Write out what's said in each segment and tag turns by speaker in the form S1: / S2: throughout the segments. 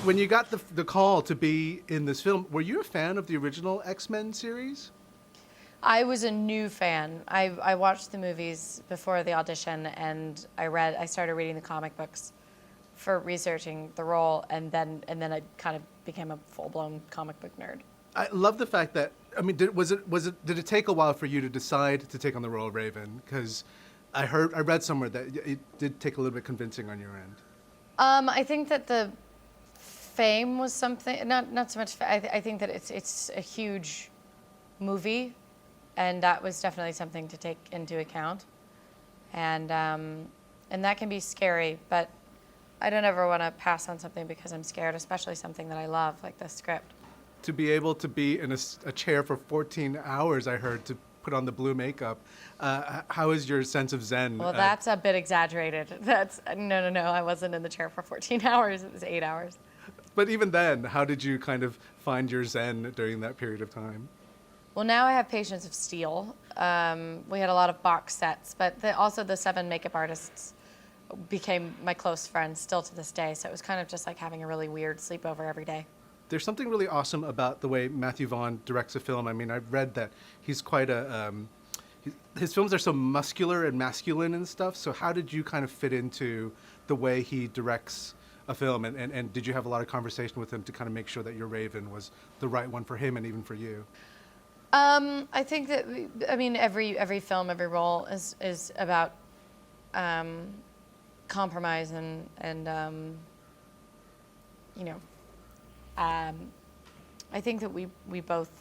S1: When you got the call to be in this film, were you a fan of the original X-Men series?
S2: I was a new fan. I watched the movies before the audition, and I started reading the comic books for researching the role, and then I kind of became a full-blown comic book nerd.
S1: I love the fact that, I mean, did it take a while for you to decide to take on the role of Raven? Because I read somewhere that it did take a little bit convincing on your end.
S2: I think that the fame was something, not so much. I think that it's a huge movie, and that was definitely something to take into account, and that can be scary. But I don't ever want to pass on something because I'm scared, especially something that I love, like the script.
S1: To be able to be in a chair for 14 hours, I heard, to put on the blue makeup. How is your sense of zen?
S2: Well, that's a bit exaggerated. No. I wasn't in the chair for 14 hours. It was 8 hours.
S1: But even then, how did you kind of find your zen during that period of time?
S2: Well, now I have Patience of Steel. We had a lot of box sets, but also the 7 makeup artists became my close friends still to this day. So it was kind of just like having a really weird sleepover every day.
S1: There's something really awesome about the way Matthew Vaughn directs a film. I mean, I've read that he's quite his films are so muscular and masculine and stuff. So how did you kind of fit into the way he directs a film? And did you have a lot of conversation with him to kind of make sure that your Raven was the right one for him and even for you?
S2: I think that, every film, every role is about compromise and I think that we both,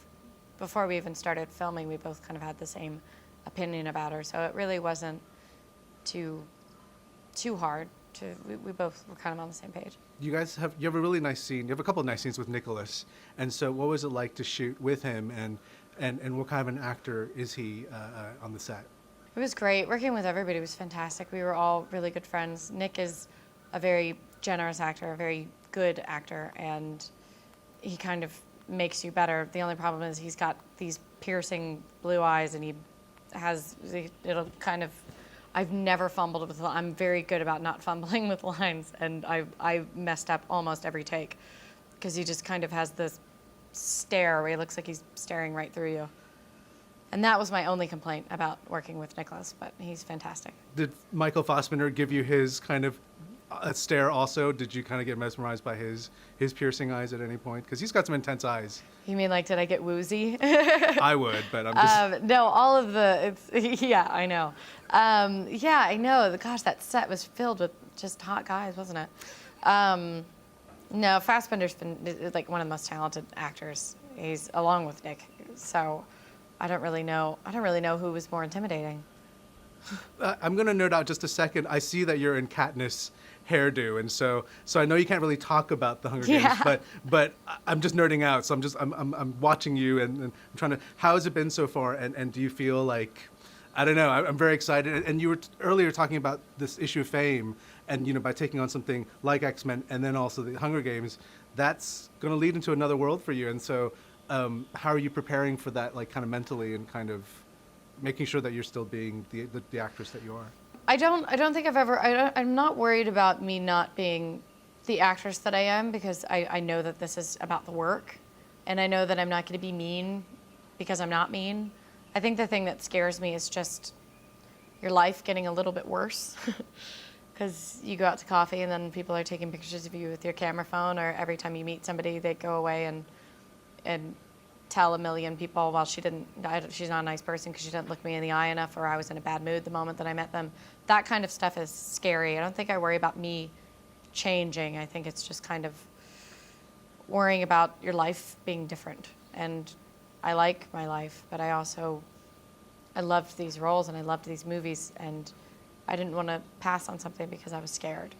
S2: before we even started filming, we both kind of had the same opinion about her. So it really wasn't too hard. We both were kind of on the same page.
S1: You have a really nice scene. You have a couple of nice scenes with Nicholas. And so what was it like to shoot with him, and what kind of an actor is he on the set?
S2: It was great. Working with everybody was fantastic. We were all really good friends. Nick is a very generous actor, a very good actor, and he kind of makes you better. The only problem is he's got these piercing blue eyes, and it'll kind of, I've never fumbled with, I'm very good about not fumbling with lines, and I messed up almost every take because he just kind of has this stare where he looks like he's staring right through you. And that was my only complaint about working with Nicholas, but he's fantastic. Did
S1: Michael Fassbender give you his kind of stare also? Did you kind of get mesmerized by his piercing eyes at any point? Because he's got some intense eyes.
S2: You mean like, did I get woozy?
S1: I would, but I'm just...
S2: No, all of yeah, I know. Yeah, I know. Gosh, that set was filled with just hot guys, wasn't it? No, Fassbender's been like one of the most talented actors. He's along with Nick, so I don't really know who was more intimidating.
S1: I'm going to nerd out just a second. I see that you're in Katniss hairdo, and so I know you can't really talk about the Hunger Games, but I'm just nerding out. So I'm watching you and I'm trying to. How has it been so far? And do you feel like, I don't know. I'm very excited. And you were earlier talking about this issue of fame, and by taking on something like X-Men and then also the Hunger Games, that's going to lead into another world for you. And so, how are you preparing for that, like kind of mentally, and kind of making sure that you're still being the actress that you are?
S2: I don't think I'm not worried about me not being the actress that I am, because I know that this is about the work, and I know that I'm not going to be mean because I'm not mean. I think the thing that scares me is just your life getting a little bit worse, because you go out to coffee and then people are taking pictures of you with your camera phone, or every time you meet somebody, they go away and tell a million people, well, she's not a nice person because she didn't look me in the eye enough, or I was in a bad mood the moment that I met them. That kind of stuff is scary. I don't think I worry about me changing. I think it's just kind of worrying about your life being different. And I like my life, but I loved these roles and I loved these movies, and I didn't want to pass on something because I was scared.